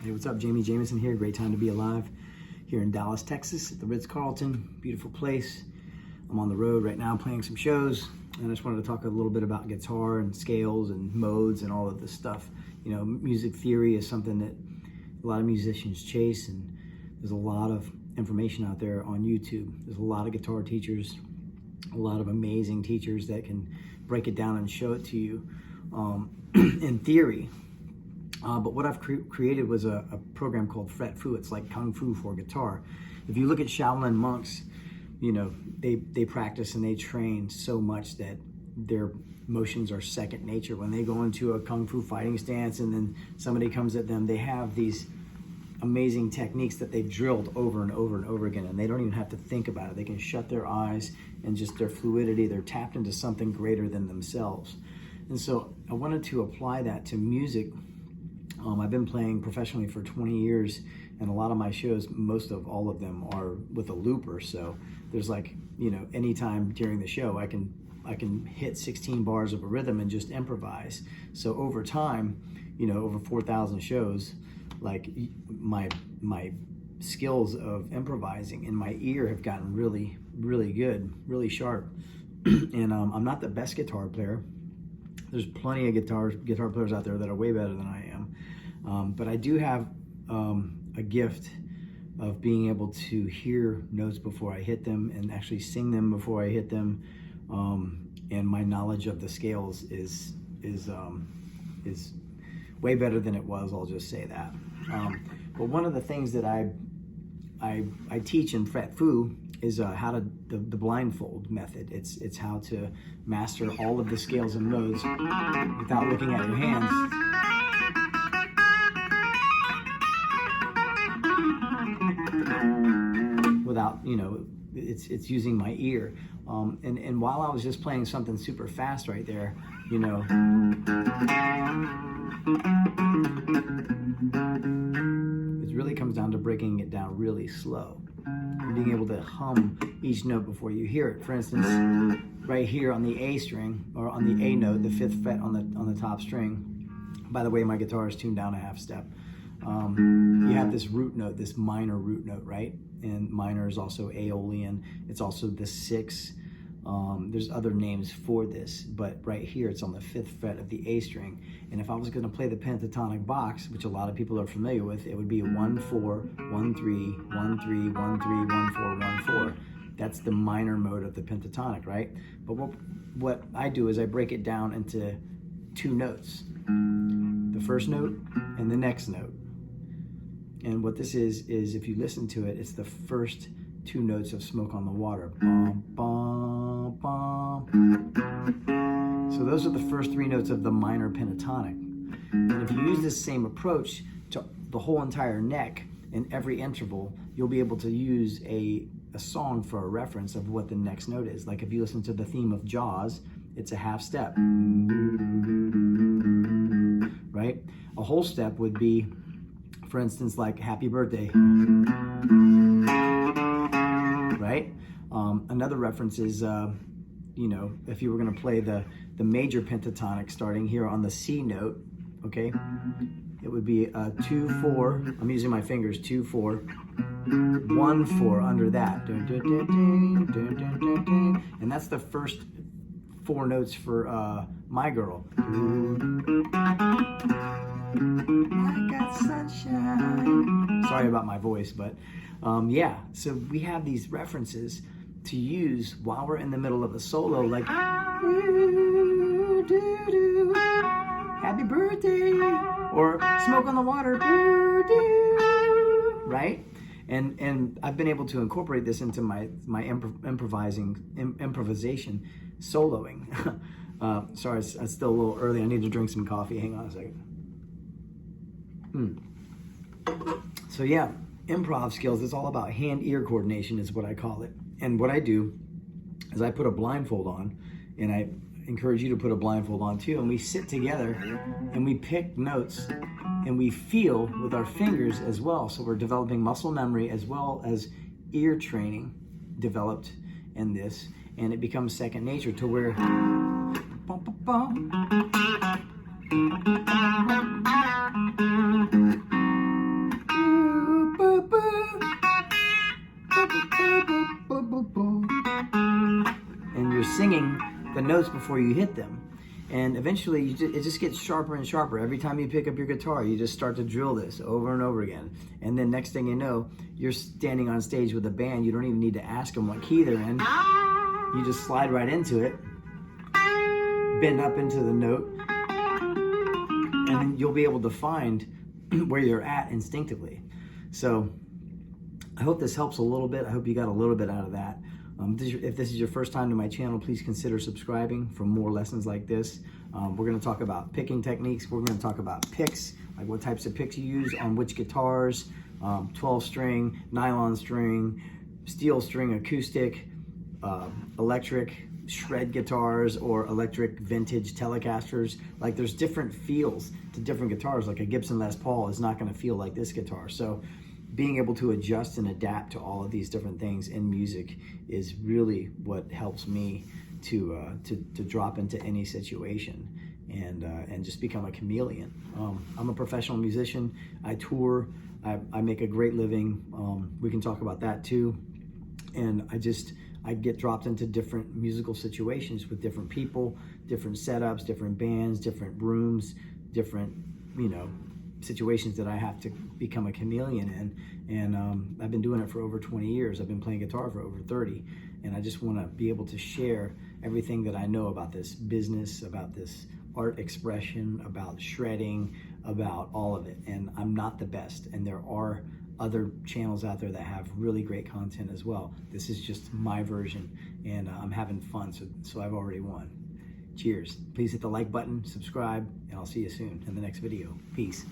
Hey, what's up? Jamie Jameson here. Great time to be alive here in Dallas, Texas at the Ritz-Carlton. Beautiful place. I'm on the road right now playing some shows, and I just wanted to talk a little bit about guitar and scales and modes and all of this stuff. You know, music theory is something that a lot of musicians chase, and there's a lot of information out there on YouTube. There's a lot of guitar teachers, a lot of amazing teachers that can break it down and show it to you in theory. But what I've created was a program called Fret Fu. It's like Kung Fu for guitar. If you look at Shaolin monks, you know, they practice and they train so much that their motions are second nature. When they go into a Kung Fu fighting stance and then somebody comes at them, they have these amazing techniques that they've drilled over and over and over again, and they don't even have to think about it. They can shut their eyes and just their fluidity, they're tapped into something greater than themselves. And so I wanted to apply that to music. I've been playing professionally for 20 years, and a lot of my shows, most of all of them, are with a looper. So there's like, you know, anytime during the show, I can hit 16 bars of a rhythm and just improvise. So over time, you know, over 4,000 shows, like my skills of improvising in my ear have gotten really, really good, really sharp. And I'm not the best guitar player. There's plenty of guitar players out there that are way better than I am. But I do have a gift of being able to hear notes before I hit them and actually sing them before I hit them. And my knowledge of the scales is way better than it was, I'll just say that. But one of the things that I teach in Fret Fu is how to the blindfold method. It's how to master all of the scales and modes without looking at your hands. Without, you know, it's using my ear. And while I was just playing something super fast right there, you know, it really comes down to breaking it down really slow and being able to hum each note before you hear it. For instance, right here on the A string, or on the A note, the 5th fret on the top string. By the way, my guitar is tuned down a half step. You have this root note, this minor root note, right? And minor is also Aeolian. It's also the 6. There's other names for this, but right here it's on the 5th fret of the A string. And if I was going to play the pentatonic box, which a lot of people are familiar with, it would be 1 4 1 3 1 3 1 3 1 4 1 4. That's the minor mode of the pentatonic, right? But what I do is I break it down into 2 notes, the first note and the next note. And what this is if you listen to it, it's the first 2 notes of Smoke on the Water. Bum, bum, bum. So those are the first 3 notes of the minor pentatonic. And if you use this same approach to the whole entire neck in every interval, you'll be able to use a song for a reference of what the next note is. Like if you listen to the theme of Jaws, it's a half step, right? A whole step would be, for instance, like Happy Birthday, right? Another reference is, you know, if you were going to play the major pentatonic starting here on the C note, okay, it would be 2 4. I'm using my fingers. 2 4 1 4 under that, and that's the first 4 notes for My Girl. I got sunshine. Sorry about my voice, but yeah, so we have these references to use while we're in the middle of a solo, like Happy Birthday, or Smoke on the Water, right? And I've been able to incorporate this into my improvisation soloing. Sorry, it's still a little early. I need to drink some coffee. Hang on a second. So yeah, improv skills, it's all about hand-ear coordination is what I call it. And what I do is I put a blindfold on, and I encourage you to put a blindfold on too, and we sit together and we pick notes and we feel with our fingers as well. So we're developing muscle memory as well as ear training developed in this, and it becomes second nature to where And you're singing the notes before you hit them. And eventually it just gets sharper and sharper. Every time you pick up your guitar, you just start to drill this over and over again. And then next thing you know, you're standing on stage with a band. You don't even need to ask them what key they're in. You just slide right into it, bend up into the note, and then you'll be able to find where you're at instinctively. So I hope this helps a little bit. I hope you got a little bit out of that. If this is your first time to my channel, please consider subscribing for more lessons like this. We're going to talk about picking techniques. We're going to talk about picks, like what types of picks you use on which guitars, 12 string, nylon string, steel string acoustic, electric shred guitars, or electric vintage Telecasters. Like, there's different feels to different guitars. Like a Gibson Les Paul is not going to feel like this guitar. So being able to adjust and adapt to all of these different things in music is really what helps me to drop into any situation and just become a chameleon. I'm a professional musician. I tour. I make a great living. We can talk about that too. And I get dropped into different musical situations with different people, different setups, different bands, different rooms, different, situations that I have to become a chameleon in. And I've been doing it for over 20 years. I've been playing guitar for over 30. And I just want to be able to share everything that I know about this business, about this art expression, about shredding, about all of it. And I'm not the best. And there are other channels out there that have really great content as well. This is just my version, and I'm having fun, so I've already won. Cheers. Please hit the like button, subscribe, and I'll see you soon in the next video. Peace.